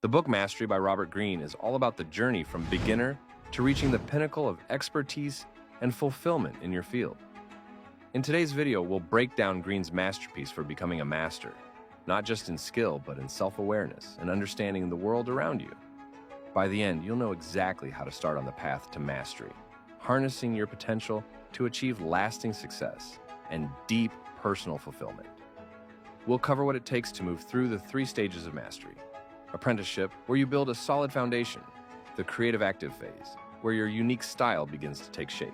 The book Mastery by Robert Greene is all about the journey from beginner to reaching the pinnacle of expertise and fulfillment in your field. In today's video, we'll break down Greene's masterpiece for becoming a master, not just in skill, but in self-awareness and understanding the world around you. By the end, you'll know exactly how to start on the path to mastery, harnessing your potential to achieve lasting success and deep personal fulfillment. We'll cover what it takes to move through the 3 stages of mastery. Apprenticeship, where you build a solid foundation. The creative active phase, where your unique style begins to take shape.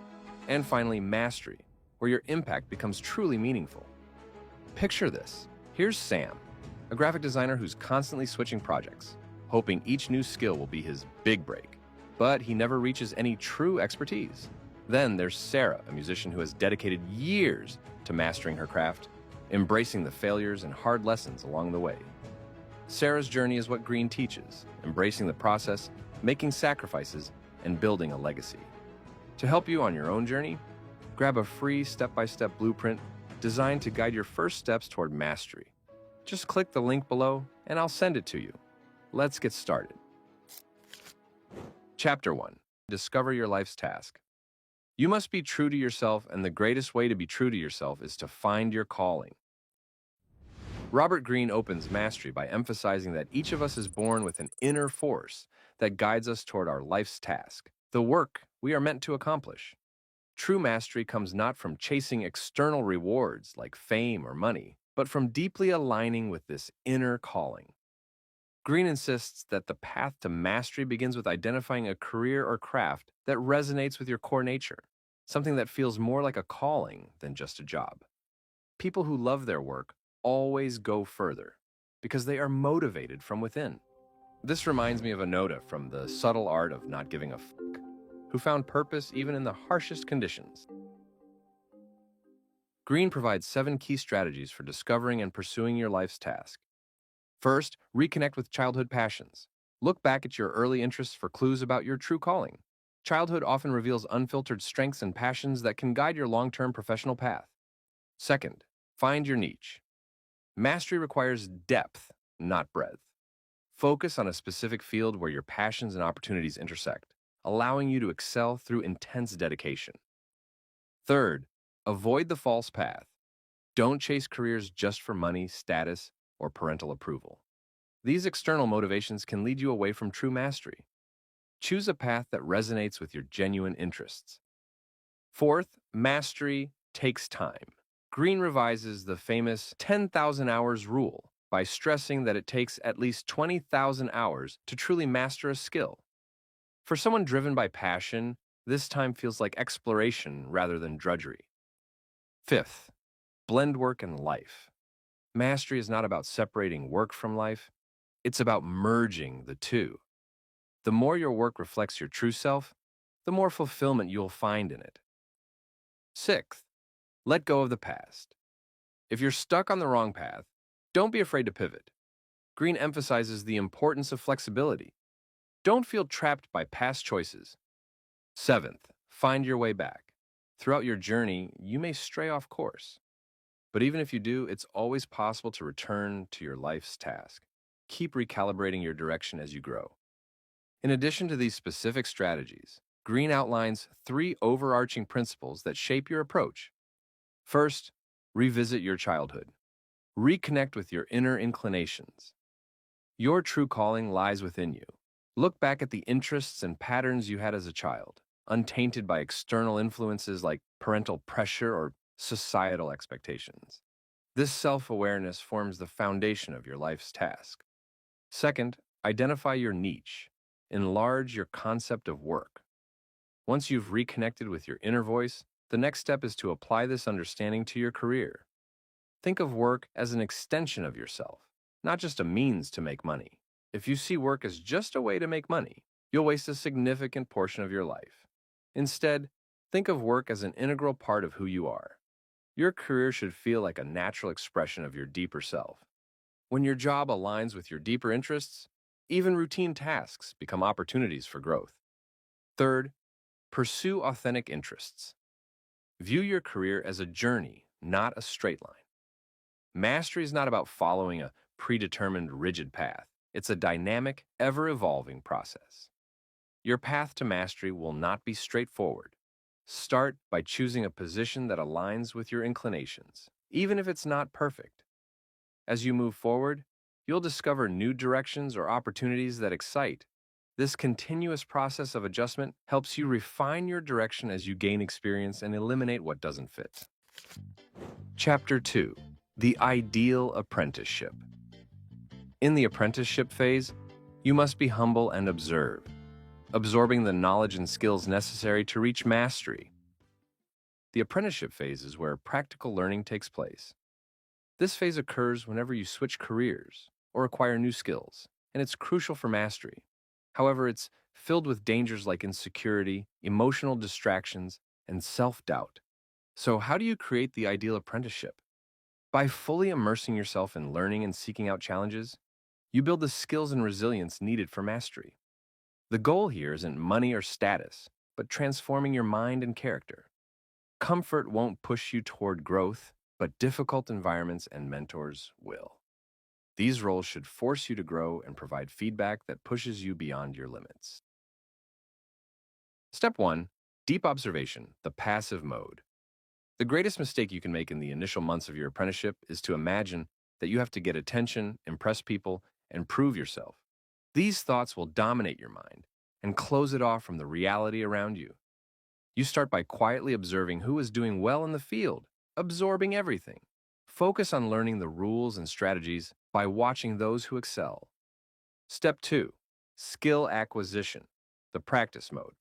And finally, mastery, where your impact becomes truly meaningful. Picture this. Here's Sam, a graphic designer who's constantly switching projects, hoping each new skill will be his big break. But he never reaches any true expertise. Then there's Sarah, a musician who has dedicated years to mastering her craft, embracing the failures and hard lessons along the way. Sarah's journey is what Greene teaches, embracing the process, making sacrifices, and building a legacy. To help you on your own journey, grab a free step-by-step blueprint designed to guide your first steps toward mastery. Just click the link below and I'll send it to you. Let's get started. Chapter 1. Discover your life's task. You must be true to yourself, and the greatest way to be true to yourself is to find your calling. Robert Greene opens Mastery by emphasizing that each of us is born with an inner force that guides us toward our life's task, the work we are meant to accomplish. True mastery comes not from chasing external rewards like fame or money, but from deeply aligning with this inner calling. Greene insists that the path to mastery begins with identifying a career or craft that resonates with your core nature, something that feels more like a calling than just a job. People who love their work always go further because they are motivated from within. This reminds me of Anoda from The Subtle Art of Not Giving a Fuck, who found purpose even in the harshest conditions. Greene provides 7 key strategies for discovering and pursuing your life's task. First, reconnect with childhood passions. Look back at your early interests for clues about your true calling. Childhood often reveals unfiltered strengths and passions that can guide your long-term professional path. Second, find your niche. Mastery requires depth, not breadth. Focus on a specific field where your passions and opportunities intersect, allowing you to excel through intense dedication. Third, avoid the false path. Don't chase careers just for money, status, or parental approval. These external motivations can lead you away from true mastery. Choose a path that resonates with your genuine interests. Fourth, mastery takes time. Greene revises the famous 10,000 hours rule by stressing that it takes at least 20,000 hours to truly master a skill. For someone driven by passion, this time feels like exploration rather than drudgery. Fifth, blend work and life. Mastery is not about separating work from life, it's about merging the two. The more your work reflects your true self, the more fulfillment you'll find in it. Sixth, let go of the past. If you're stuck on the wrong path, don't be afraid to pivot. Greene emphasizes the importance of flexibility. Don't feel trapped by past choices. Seventh, find your way back. Throughout your journey, you may stray off course. But even if you do, it's always possible to return to your life's task. Keep recalibrating your direction as you grow. In addition to these specific strategies, Greene outlines 3 overarching principles that shape your approach. First, revisit your childhood. Reconnect with your inner inclinations. Your true calling lies within you. Look back at the interests and patterns you had as a child, untainted by external influences like parental pressure or societal expectations. This self-awareness forms the foundation of your life's task. Second, identify your niche. Enlarge your concept of work. Once you've reconnected with your inner voice, the next step is to apply this understanding to your career. Think of work as an extension of yourself, not just a means to make money. If you see work as just a way to make money, you'll waste a significant portion of your life. Instead, think of work as an integral part of who you are. Your career should feel like a natural expression of your deeper self. When your job aligns with your deeper interests, even routine tasks become opportunities for growth. Third, pursue authentic interests. View your career as a journey, not a straight line. Mastery is not about following a predetermined, rigid path. It's a dynamic, ever-evolving process. Your path to mastery will not be straightforward. Start by choosing a position that aligns with your inclinations, even if it's not perfect. As you move forward, you'll discover new directions or opportunities that excite. This continuous process of adjustment helps you refine your direction as you gain experience and eliminate what doesn't fit. Chapter 2: The Ideal Apprenticeship. In the apprenticeship phase, you must be humble and observe, absorbing the knowledge and skills necessary to reach mastery. The apprenticeship phase is where practical learning takes place. This phase occurs whenever you switch careers or acquire new skills, and it's crucial for mastery. However, it's filled with dangers like insecurity, emotional distractions, and self-doubt. So how do you create the ideal apprenticeship? By fully immersing yourself in learning and seeking out challenges, you build the skills and resilience needed for mastery. The goal here isn't money or status, but transforming your mind and character. Comfort won't push you toward growth, but difficult environments and mentors will. These roles should force you to grow and provide feedback that pushes you beyond your limits. Step 1. Deep observation, the passive mode. The greatest mistake you can make in the initial months of your apprenticeship is to imagine that you have to get attention, impress people, and prove yourself. These thoughts will dominate your mind and close it off from the reality around you. You start by quietly observing who is doing well in the field, absorbing everything. Focus on learning the rules and strategies by watching those who excel. Step 2. Skill acquisition, the practice mode.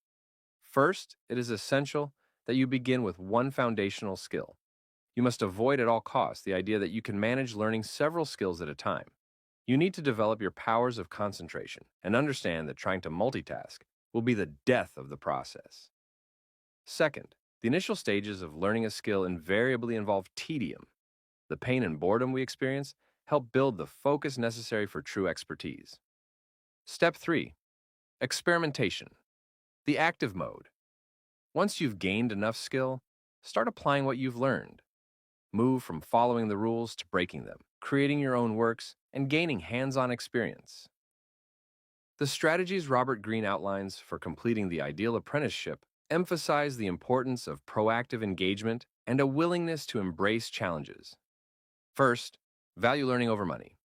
First, it is essential that you begin with one foundational skill. You must avoid at all costs the idea that you can manage learning several skills at a time. You need to develop your powers of concentration and understand that trying to multitask will be the death of the process. Second, the initial stages of learning a skill invariably involve tedium. The pain and boredom we experience help build the focus necessary for true expertise. Step 3. Experimentation, the active mode. Once you've gained enough skill, start applying what you've learned. Move from following the rules to breaking them, creating your own works, and gaining hands-on experience. The strategies Robert Greene outlines for completing the ideal apprenticeship emphasize the importance of proactive engagement and a willingness to embrace challenges. First, value learning over money.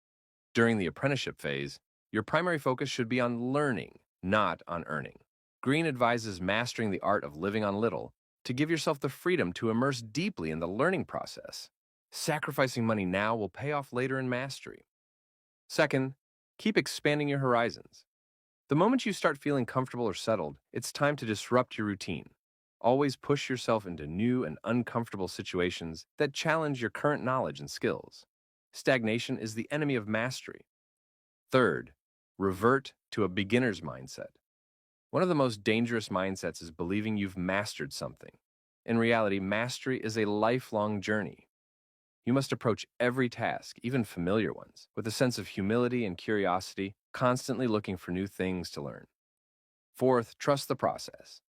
During the apprenticeship phase, your primary focus should be on learning, not on earning. Greene advises mastering the art of living on little to give yourself the freedom to immerse deeply in the learning process. Sacrificing money now will pay off later in mastery. Second, keep expanding your horizons. The moment you start feeling comfortable or settled, it's time to disrupt your routine. Always push yourself into new and uncomfortable situations that challenge your current knowledge and skills. Stagnation is the enemy of mastery. Third, revert to a beginner's mindset. One of the most dangerous mindsets is believing you've mastered something. In reality, mastery is a lifelong journey. You must approach every task, even familiar ones, with a sense of humility and curiosity, constantly looking for new things to learn. Fourth, trust the process.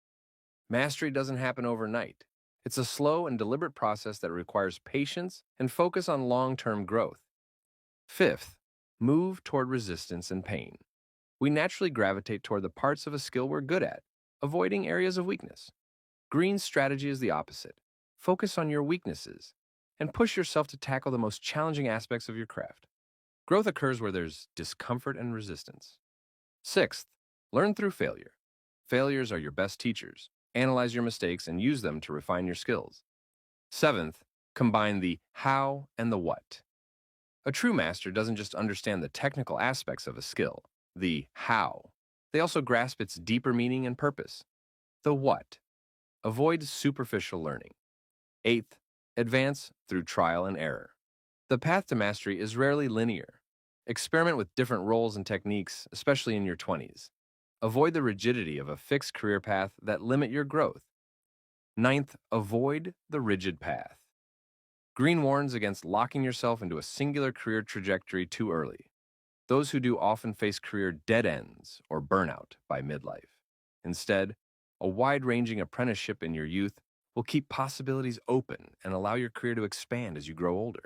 Mastery doesn't happen overnight. It's a slow and deliberate process that requires patience and focus on long-term growth. Fifth, move toward resistance and pain. We naturally gravitate toward the parts of a skill we're good at, avoiding areas of weakness. Greene's strategy is the opposite. Focus on your weaknesses and push yourself to tackle the most challenging aspects of your craft. Growth occurs where there's discomfort and resistance. Sixth, learn through failure. Failures are your best teachers. Analyze your mistakes and use them to refine your skills. Seventh, combine the how and the what. A true master doesn't just understand the technical aspects of a skill, the how. They also grasp its deeper meaning and purpose. The what. Avoid superficial learning. Eighth, advance through trial and error. The path to mastery is rarely linear. Experiment with different roles and techniques, especially in your 20s. Avoid the rigidity of a fixed career path that limit your growth. Ninth, avoid the rigid path. Greene warns against locking yourself into a singular career trajectory too early. Those who do often face career dead ends or burnout by midlife. Instead, a wide-ranging apprenticeship in your youth will keep possibilities open and allow your career to expand as you grow older.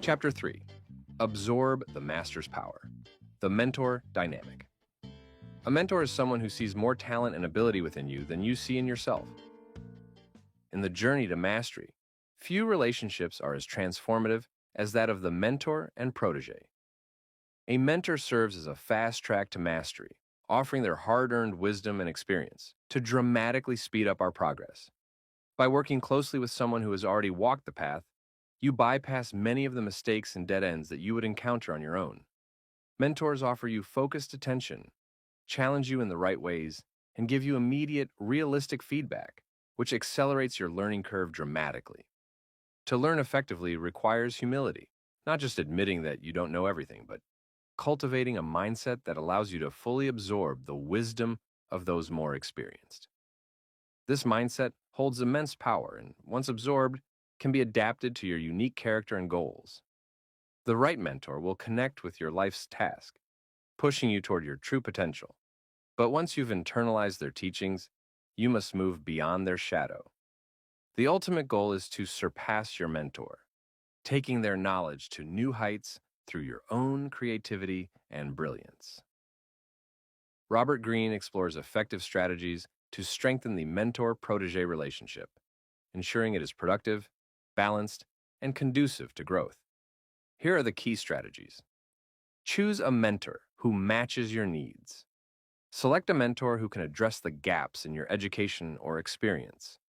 Chapter 3. Absorb the master's power. The mentor dynamic. A mentor is someone who sees more talent and ability within you than you see in yourself. In the journey to mastery, few relationships are as transformative as that of the mentor and protege. A mentor serves as a fast track to mastery, offering their hard-earned wisdom and experience to dramatically speed up our progress. By working closely with someone who has already walked the path, you bypass many of the mistakes and dead ends that you would encounter on your own. Mentors offer you focused attention, challenge you in the right ways, and give you immediate, realistic feedback, which accelerates your learning curve dramatically. To learn effectively requires humility, not just admitting that you don't know everything, but cultivating a mindset that allows you to fully absorb the wisdom of those more experienced. This mindset holds immense power and, once absorbed, can be adapted to your unique character and goals. The right mentor will connect with your life's task, pushing you toward your true potential. But once you've internalized their teachings, you must move beyond their shadow. The ultimate goal is to surpass your mentor, taking their knowledge to new heights through your own creativity and brilliance. Robert Greene explores effective strategies to strengthen the mentor-protege relationship, ensuring it is productive, balanced, and conducive to growth. Here are the key strategies. Choose a mentor who matches your needs. Select a mentor who can address the gaps in your education or experience.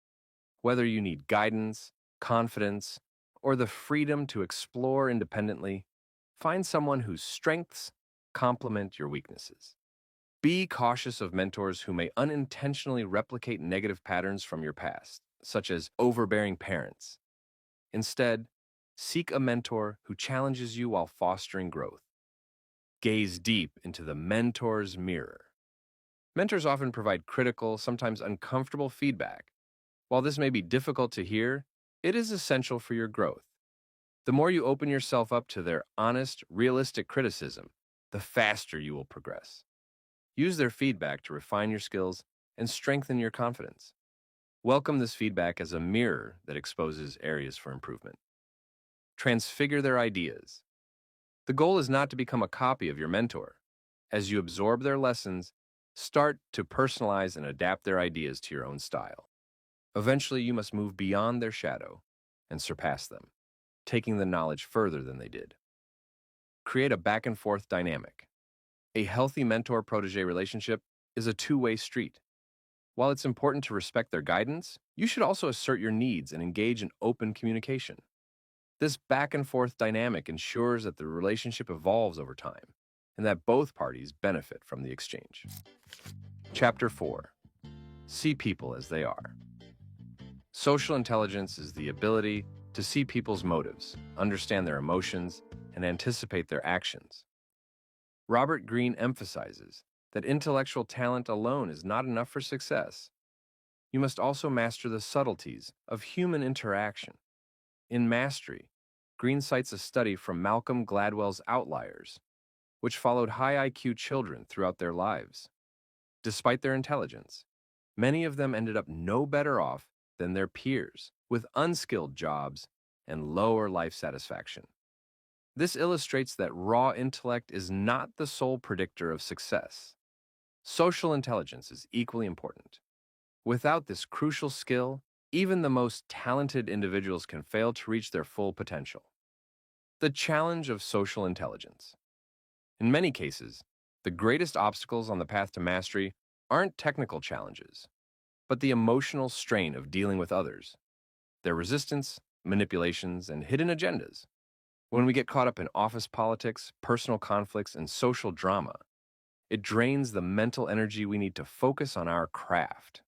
Whether you need guidance, confidence, or the freedom to explore independently, find someone whose strengths complement your weaknesses. Be cautious of mentors who may unintentionally replicate negative patterns from your past, such as overbearing parents. Instead, seek a mentor who challenges you while fostering growth. Gaze deep into the mentor's mirror. Mentors often provide critical, sometimes uncomfortable feedback. While this may be difficult to hear, it is essential for your growth. The more you open yourself up to their honest, realistic criticism, the faster you will progress. Use their feedback to refine your skills and strengthen your confidence. Welcome this feedback as a mirror that exposes areas for improvement. Transfigure their ideas. The goal is not to become a copy of your mentor. As you absorb their lessons, start to personalize and adapt their ideas to your own style. Eventually, you must move beyond their shadow and surpass them, taking the knowledge further than they did. Create a back-and-forth dynamic. A healthy mentor-protege relationship is a two-way street. While it's important to respect their guidance, you should also assert your needs and engage in open communication. This back-and-forth dynamic ensures that the relationship evolves over time and that both parties benefit from the exchange. Chapter 4. See people as they are. Social intelligence is the ability to see people's motives, understand their emotions, and anticipate their actions. Robert Greene emphasizes that intellectual talent alone is not enough for success. You must also master the subtleties of human interaction. In Mastery, Greene cites a study from Malcolm Gladwell's Outliers, which followed high IQ children throughout their lives. Despite their intelligence, many of them ended up no better off than their peers, with unskilled jobs and lower life satisfaction. This illustrates that raw intellect is not the sole predictor of success. Social intelligence is equally important. Without this crucial skill, even the most talented individuals can fail to reach their full potential. The challenge of social intelligence. In many cases, the greatest obstacles on the path to mastery aren't technical challenges, but the emotional strain of dealing with others, their resistance, manipulations, and hidden agendas. When we get caught up in office politics, personal conflicts, and social drama, it drains the mental energy we need to focus on our craft.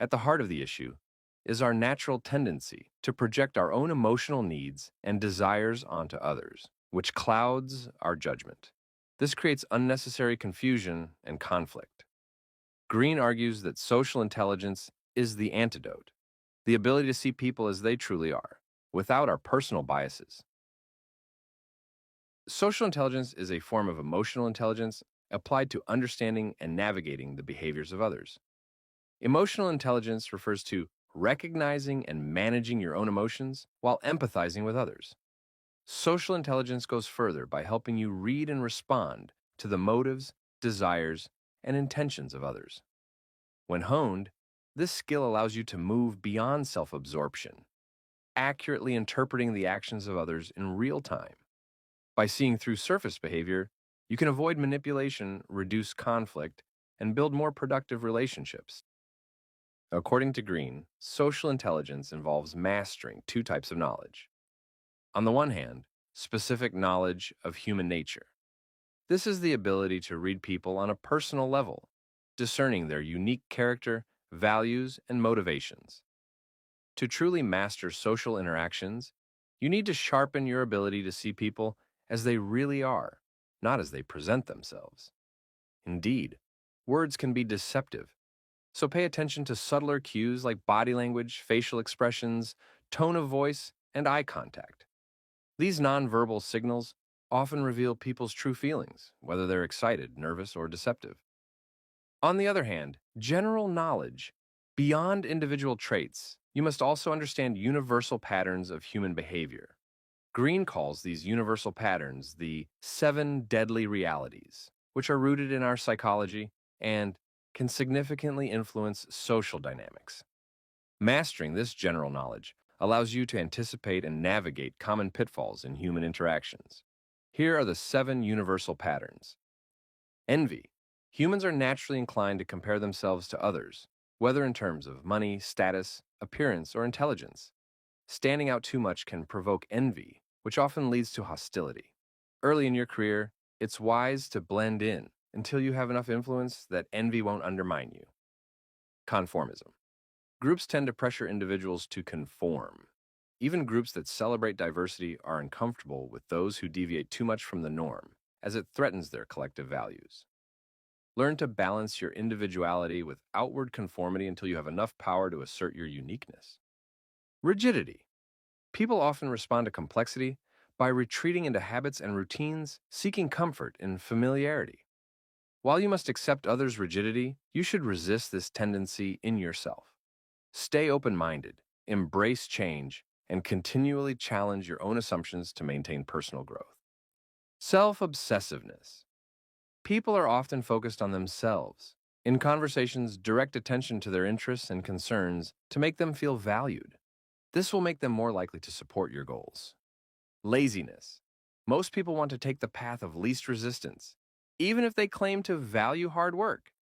At the heart of the issue is our natural tendency to project our own emotional needs and desires onto others, which clouds our judgment. This creates unnecessary confusion and conflict. Greene argues that social intelligence is the antidote, the ability to see people as they truly are, without our personal biases. Social intelligence is a form of emotional intelligence applied to understanding and navigating the behaviors of others. Emotional intelligence refers to recognizing and managing your own emotions while empathizing with others. Social intelligence goes further by helping you read and respond to the motives, desires, and intentions of others. When honed, this skill allows you to move beyond self-absorption, accurately interpreting the actions of others in real time. By seeing through surface behavior, you can avoid manipulation, reduce conflict, and build more productive relationships. According to Greene, social intelligence involves mastering two types of knowledge. On the one hand, specific knowledge of human nature. This is the ability to read people on a personal level, discerning their unique character, values, and motivations. To truly master social interactions, you need to sharpen your ability to see people as they really are, not as they present themselves. Indeed, words can be deceptive, so pay attention to subtler cues like body language, facial expressions, tone of voice, and eye contact. These nonverbal signals often reveal people's true feelings, whether they're excited, nervous, or deceptive. On the other hand, general knowledge, beyond individual traits, you must also understand universal patterns of human behavior. Greene calls these universal patterns the 7 deadly realities, which are rooted in our psychology and can significantly influence social dynamics. Mastering this general knowledge allows you to anticipate and navigate common pitfalls in human interactions. Here are the 7 universal patterns. Envy. Humans are naturally inclined to compare themselves to others, whether in terms of money, status, appearance, or intelligence. Standing out too much can provoke envy, which often leads to hostility. Early in your career, it's wise to blend in until you have enough influence that envy won't undermine you. Conformism. Groups tend to pressure individuals to conform. Even groups that celebrate diversity are uncomfortable with those who deviate too much from the norm, as it threatens their collective values. Learn to balance your individuality with outward conformity until you have enough power to assert your uniqueness. Rigidity. People often respond to complexity by retreating into habits and routines, seeking comfort in familiarity. While you must accept others' rigidity, you should resist this tendency in yourself. Stay open-minded, embrace change, and continually challenge your own assumptions to maintain personal growth. Self-obsessiveness. People are often focused on themselves. In conversations, direct attention to their interests and concerns to make them feel valued. This will make them more likely to support your goals. Laziness. Most people want to take the path of least resistance, even if they claim to value hard work.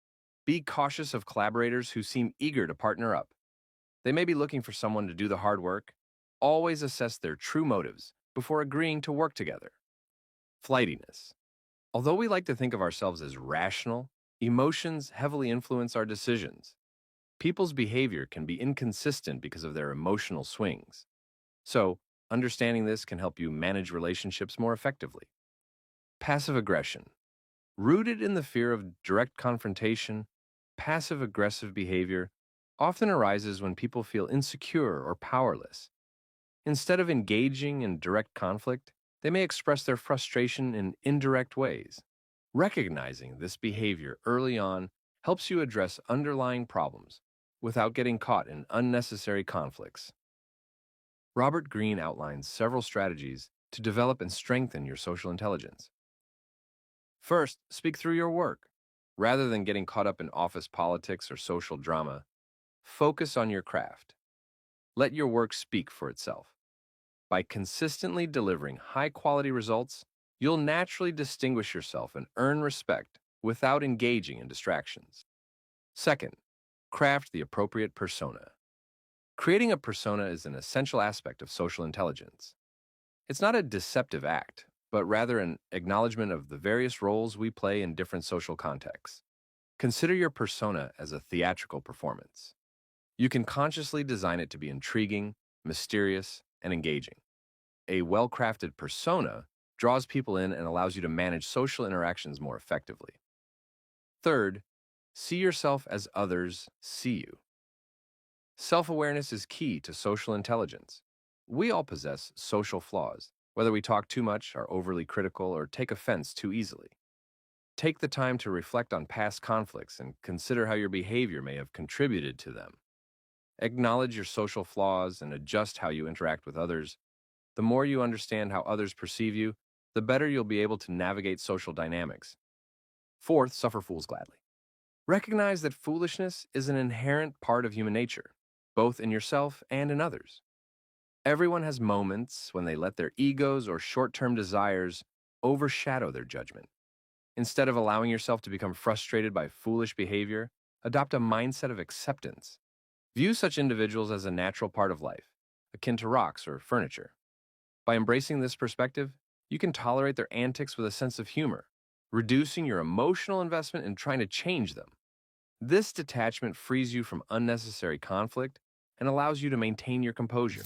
Be cautious of collaborators who seem eager to partner up. They may be looking for someone to do the hard work. Always assess their true motives before agreeing to work together. Flightiness. Although we like to think of ourselves as rational, emotions heavily influence our decisions. People's behavior can be inconsistent because of their emotional swings. So, understanding this can help you manage relationships more effectively. Passive aggression. Rooted in the fear of direct confrontation, passive-aggressive behavior often arises when people feel insecure or powerless. Instead of engaging in direct conflict, they may express their frustration in indirect ways. Recognizing this behavior early on helps you address underlying problems without getting caught in unnecessary conflicts. Robert Greene outlines several strategies to develop and strengthen your social intelligence. First, speak through your work. Rather than getting caught up in office politics or social drama, focus on your craft. Let your work speak for itself. By consistently delivering high-quality results, you'll naturally distinguish yourself and earn respect without engaging in distractions. Second, craft the appropriate persona. Creating a persona is an essential aspect of social intelligence. It's not a deceptive act, but rather an acknowledgement of the various roles we play in different social contexts. Consider your persona as a theatrical performance. You can consciously design it to be intriguing, mysterious, and engaging. A well-crafted persona draws people in and allows you to manage social interactions more effectively. Third, see yourself as others see you. Self-awareness is key to social intelligence. We all possess social flaws, whether we talk too much, are overly critical, or take offense too easily. Take the time to reflect on past conflicts and consider how your behavior may have contributed to them. Acknowledge your social flaws and adjust how you interact with others. The more you understand how others perceive you, the better you'll be able to navigate social dynamics. Fourth, suffer fools gladly. Recognize that foolishness is an inherent part of human nature, both in yourself and in others. Everyone has moments when they let their egos or short-term desires overshadow their judgment. Instead of allowing yourself to become frustrated by foolish behavior, adopt a mindset of acceptance. View such individuals as a natural part of life, akin to rocks or furniture. By embracing this perspective, you can tolerate their antics with a sense of humor, reducing your emotional investment in trying to change them. This detachment frees you from unnecessary conflict and allows you to maintain your composure.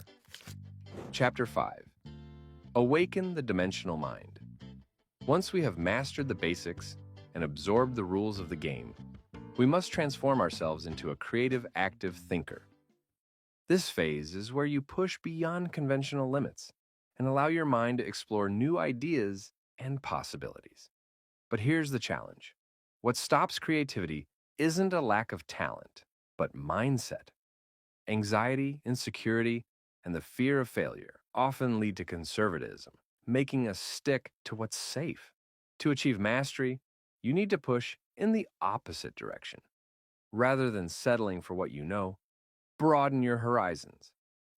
Chapter 5. Awaken the Dimensional Mind. Once we have mastered the basics and absorbed the rules of the game, we must transform ourselves into a creative, active thinker. This phase is where you push beyond conventional limits and allow your mind to explore new ideas and possibilities. But here's the challenge. What stops creativity isn't a lack of talent, but mindset. Anxiety, insecurity, and the fear of failure often lead to conservatism, making us stick to what's safe. To achieve mastery, you need to push in the opposite direction. Rather than settling for what you know, broaden your horizons.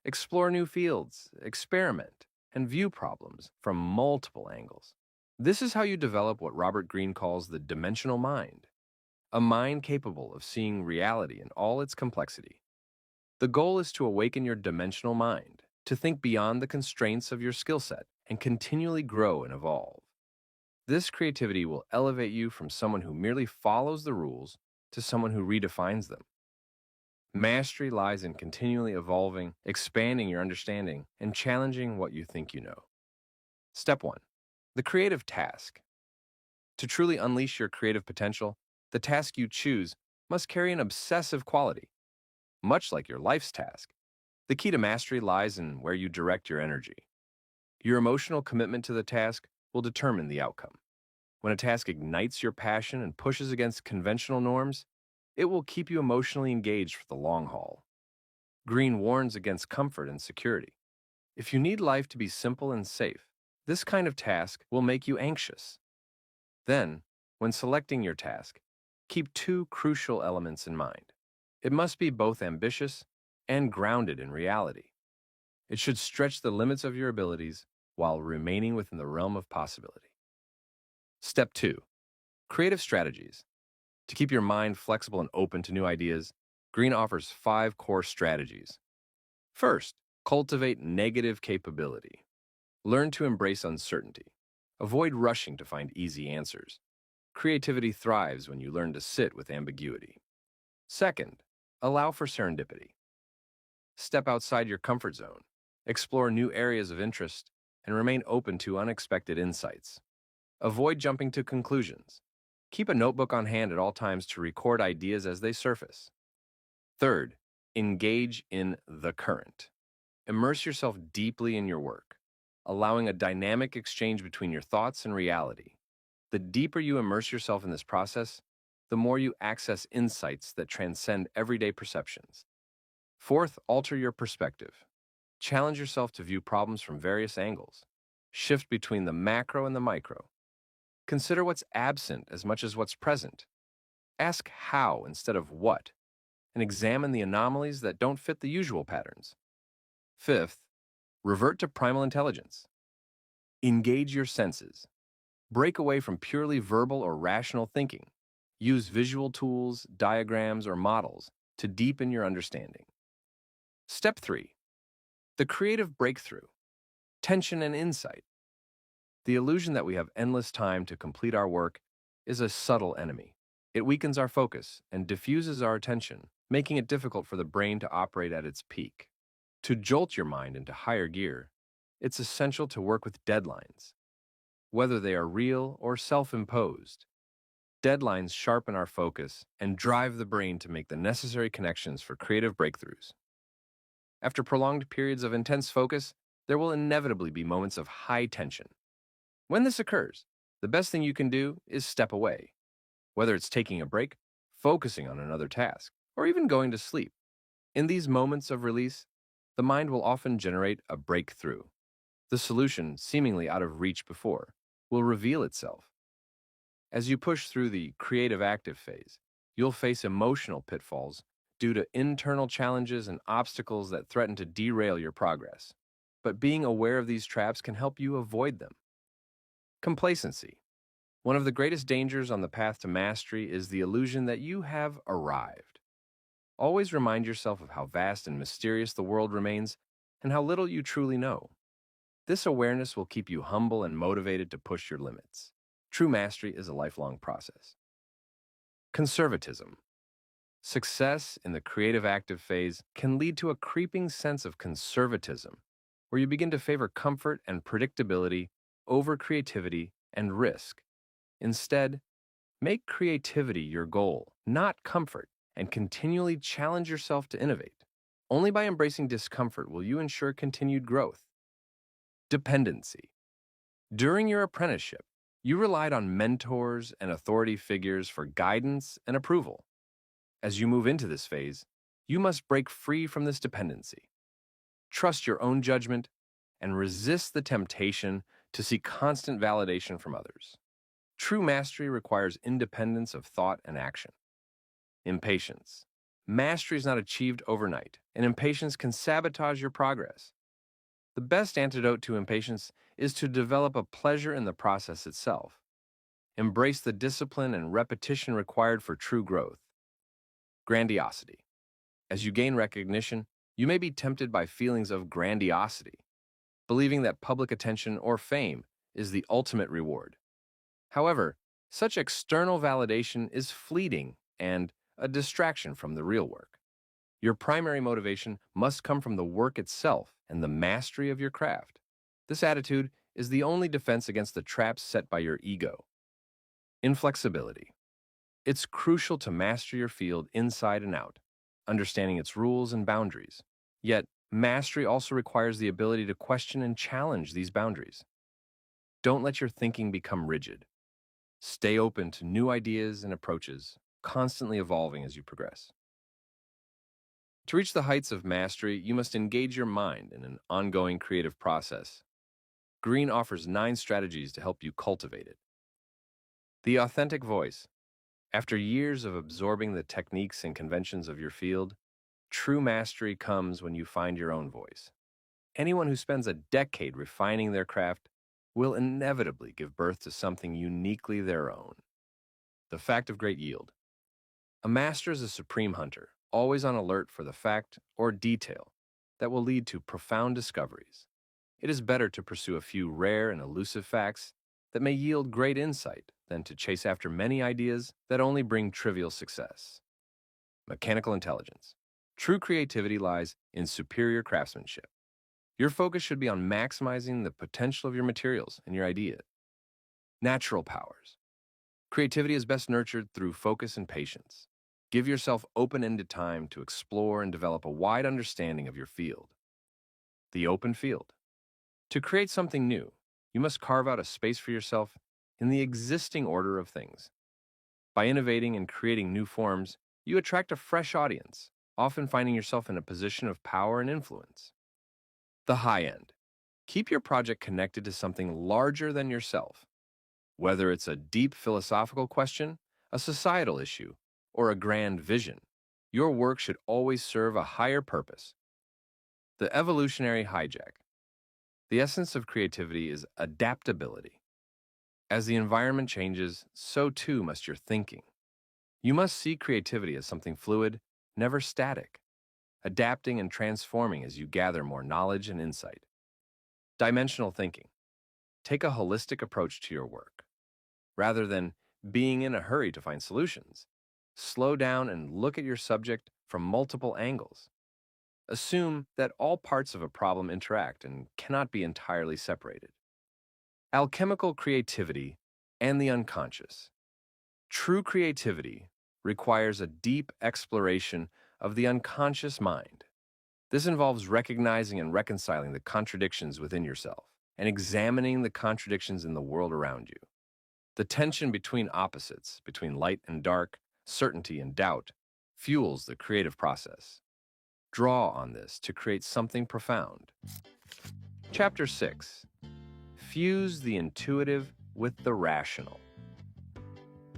Explore new fields, experiment, and view problems from multiple angles. This is how you develop what Robert Greene calls the dimensional mind, a mind capable of seeing reality in all its complexity. The goal is to awaken your dimensional mind, to think beyond the constraints of your skill set and continually grow and evolve. This creativity will elevate you from someone who merely follows the rules to someone who redefines them. Mastery lies in continually evolving, expanding your understanding, and challenging what you think you know. Step 1. The creative task. To truly unleash your creative potential, the task you choose must carry an obsessive quality. Much like your life's task, the key to mastery lies in where you direct your energy. Your emotional commitment to the task will determine the outcome. When a task ignites your passion and pushes against conventional norms, it will keep you emotionally engaged for the long haul. Greene warns against comfort and security. If you need life to be simple and safe, this kind of task will make you anxious. Then, when selecting your task, keep two crucial elements in mind. It must be both ambitious and grounded in reality. It should stretch the limits of your abilities while remaining within the realm of possibility. Step 2. Creative strategies. To keep your mind flexible and open to new ideas, Greene offers 5 core strategies. First, cultivate negative capability. Learn to embrace uncertainty. Avoid rushing to find easy answers. Creativity thrives when you learn to sit with ambiguity. Second, allow for serendipity. Step outside your comfort zone, explore new areas of interest, and remain open to unexpected insights. Avoid jumping to conclusions. Keep a notebook on hand at all times to record ideas as they surface. Third, engage in the current. Immerse yourself deeply in your work, allowing a dynamic exchange between your thoughts and reality. The deeper you immerse yourself in this process, the more you access insights that transcend everyday perceptions. Fourth, alter your perspective. Challenge yourself to view problems from various angles. Shift between the macro and the micro. Consider what's absent as much as what's present. Ask how instead of what, and examine the anomalies that don't fit the usual patterns. Fifth, revert to primal intelligence. Engage your senses. Break away from purely verbal or rational thinking. Use visual tools, diagrams, or models to deepen your understanding. Step 3. The creative breakthrough. Tension and insight. The illusion that we have endless time to complete our work is a subtle enemy. It weakens our focus and diffuses our attention, making it difficult for the brain to operate at its peak. To jolt your mind into higher gear, it's essential to work with deadlines, whether they are real or self-imposed. Deadlines sharpen our focus and drive the brain to make the necessary connections for creative breakthroughs. After prolonged periods of intense focus, there will inevitably be moments of high tension. When this occurs, the best thing you can do is step away. Whether it's taking a break, focusing on another task, or even going to sleep. In these moments of release, the mind will often generate a breakthrough. The solution, seemingly out of reach before, will reveal itself. As you push through the creative active phase, you'll face emotional pitfalls due to internal challenges and obstacles that threaten to derail your progress. But being aware of these traps can help you avoid them. Complacency. One of the greatest dangers on the path to mastery is the illusion that you have arrived. Always remind yourself of how vast and mysterious the world remains and how little you truly know. This awareness will keep you humble and motivated to push your limits. True mastery is a lifelong process. Conservatism. Success in the creative active phase can lead to a creeping sense of conservatism, where you begin to favor comfort and predictability over creativity and risk. Instead, make creativity your goal, not comfort, and continually challenge yourself to innovate. Only by embracing discomfort will you ensure continued growth. Dependency. During your apprenticeship, you relied on mentors and authority figures for guidance and approval. As you move into this phase, you must break free from this dependency. Trust your own judgment and resist the temptation to seek constant validation from others. True mastery requires independence of thought and action. Impatience. Mastery is not achieved overnight, and impatience can sabotage your progress. The best antidote to impatience is to develop a pleasure in the process itself. Embrace the discipline and repetition required for true growth. Grandiosity. As you gain recognition, you may be tempted by feelings of grandiosity, believing that public attention or fame is the ultimate reward. However, such external validation is fleeting and a distraction from the real work. Your primary motivation must come from the work itself and the mastery of your craft. This attitude is the only defense against the traps set by your ego. Inflexibility. It's crucial to master your field inside and out, understanding its rules and boundaries. Yet, mastery also requires the ability to question and challenge these boundaries. Don't let your thinking become rigid. Stay open to new ideas and approaches, constantly evolving as you progress. To reach the heights of mastery, you must engage your mind in an ongoing creative process. Greene offers 9 strategies to help you cultivate it. The authentic voice. After years of absorbing the techniques and conventions of your field, true mastery comes when you find your own voice. Anyone who spends a decade refining their craft will inevitably give birth to something uniquely their own. The fact of great yield. A master is a supreme hunter, always on alert for the fact or detail that will lead to profound discoveries. It is better to pursue a few rare and elusive facts that may yield great insight than to chase after many ideas that only bring trivial success. Mechanical intelligence. True creativity lies in superior craftsmanship. Your focus should be on maximizing the potential of your materials and your idea. Natural powers. Creativity is best nurtured through focus and patience. Give yourself open-ended time to explore and develop a wide understanding of your field. The open field. To create something new, you must carve out a space for yourself in the existing order of things. By innovating and creating new forms, you attract a fresh audience, often finding yourself in a position of power and influence. The high end. Keep your project connected to something larger than yourself. Whether it's a deep philosophical question, a societal issue, or a grand vision, your work should always serve a higher purpose. The evolutionary hijack. The essence of creativity is adaptability. As the environment changes, so too must your thinking. You must see creativity as something fluid, never static, adapting and transforming as you gather more knowledge and insight. Dimensional thinking. Take a holistic approach to your work. Rather than being in a hurry to find solutions, slow down and look at your subject from multiple angles. Assume that all parts of a problem interact and cannot be entirely separated. Alchemical creativity and the unconscious. True creativity requires a deep exploration of the unconscious mind. This involves recognizing and reconciling the contradictions within yourself and examining the contradictions in the world around you. The tension between opposites, between light and dark, certainty and doubt, fuels the creative process. Draw on this to create something profound. Chapter 6. Fuse the intuitive with the rational.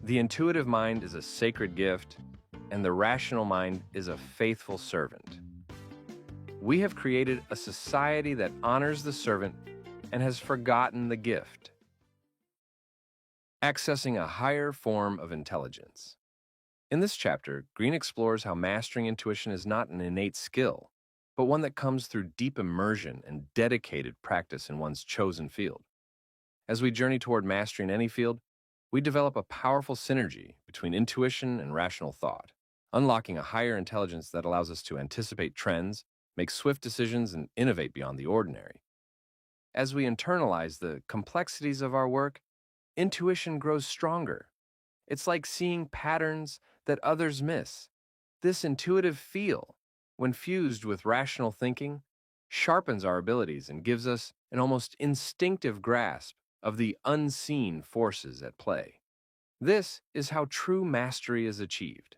The intuitive mind is a sacred gift, and the rational mind is a faithful servant. We have created a society that honors the servant and has forgotten the gift. Accessing a higher form of intelligence. In this chapter, Greene explores how mastering intuition is not an innate skill, but one that comes through deep immersion and dedicated practice in one's chosen field. As we journey toward mastery in any field, we develop a powerful synergy between intuition and rational thought, unlocking a higher intelligence that allows us to anticipate trends, make swift decisions, and innovate beyond the ordinary. As we internalize the complexities of our work, intuition grows stronger. It's like seeing patterns that others miss. This intuitive feel, when fused with rational thinking, sharpens our abilities and gives us an almost instinctive grasp of the unseen forces at play. This is how true mastery is achieved.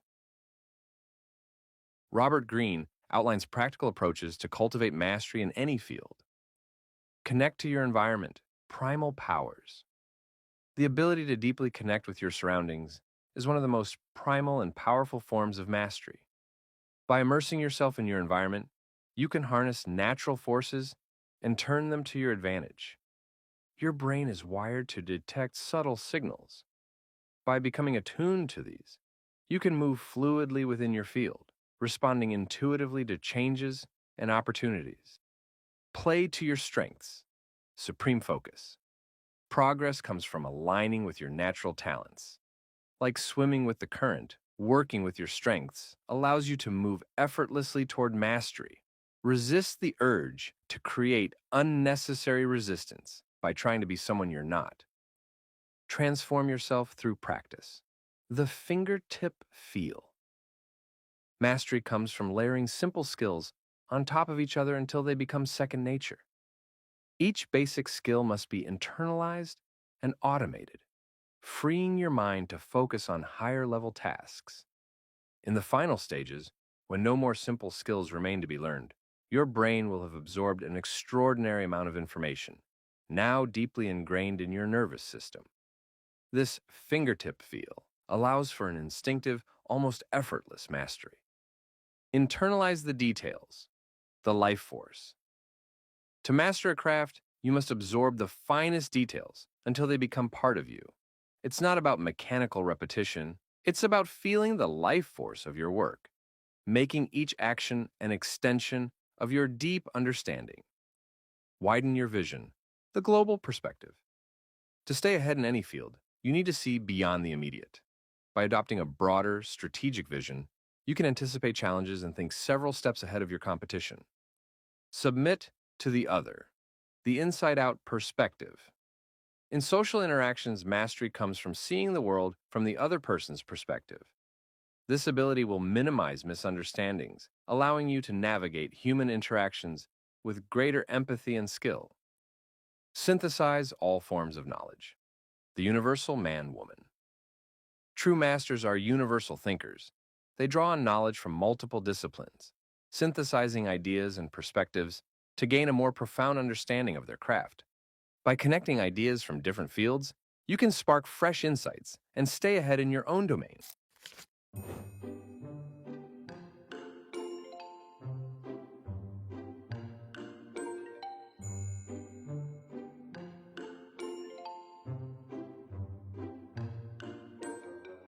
Robert Greene outlines practical approaches to cultivate mastery in any field. Connect to your environment, primal powers. The ability to deeply connect with your surroundings is one of the most primal and powerful forms of mastery. By immersing yourself in your environment, you can harness natural forces and turn them to your advantage. Your brain is wired to detect subtle signals. By becoming attuned to these, you can move fluidly within your field, responding intuitively to changes and opportunities. Play to your strengths. Supreme focus. Progress comes from aligning with your natural talents. Like swimming with the current, working with your strengths allows you to move effortlessly toward mastery. Resist the urge to create unnecessary resistance by trying to be someone you're not. Transform yourself through practice. The fingertip feel. Mastery comes from layering simple skills on top of each other until they become second nature. Each basic skill must be internalized and automated, freeing your mind to focus on higher-level tasks. In the final stages, when no more simple skills remain to be learned, your brain will have absorbed an extraordinary amount of information, now deeply ingrained in your nervous system. This fingertip feel allows for an instinctive, almost effortless mastery. Internalize the details, the life force. To master a craft, you must absorb the finest details until they become part of you. It's not about mechanical repetition, it's about feeling the life force of your work, making each action an extension of your deep understanding. Widen your vision, the global perspective. To stay ahead in any field, you need to see beyond the immediate. By adopting a broader, strategic vision, you can anticipate challenges and think several steps ahead of your competition. Submit to the other, the inside-out perspective. In social interactions, mastery comes from seeing the world from the other person's perspective. This ability will minimize misunderstandings, allowing you to navigate human interactions with greater empathy and skill. Synthesize all forms of knowledge. The universal man-woman. True masters are universal thinkers. They draw on knowledge from multiple disciplines, synthesizing ideas and perspectives to gain a more profound understanding of their craft. By connecting ideas from different fields, you can spark fresh insights and stay ahead in your own domain.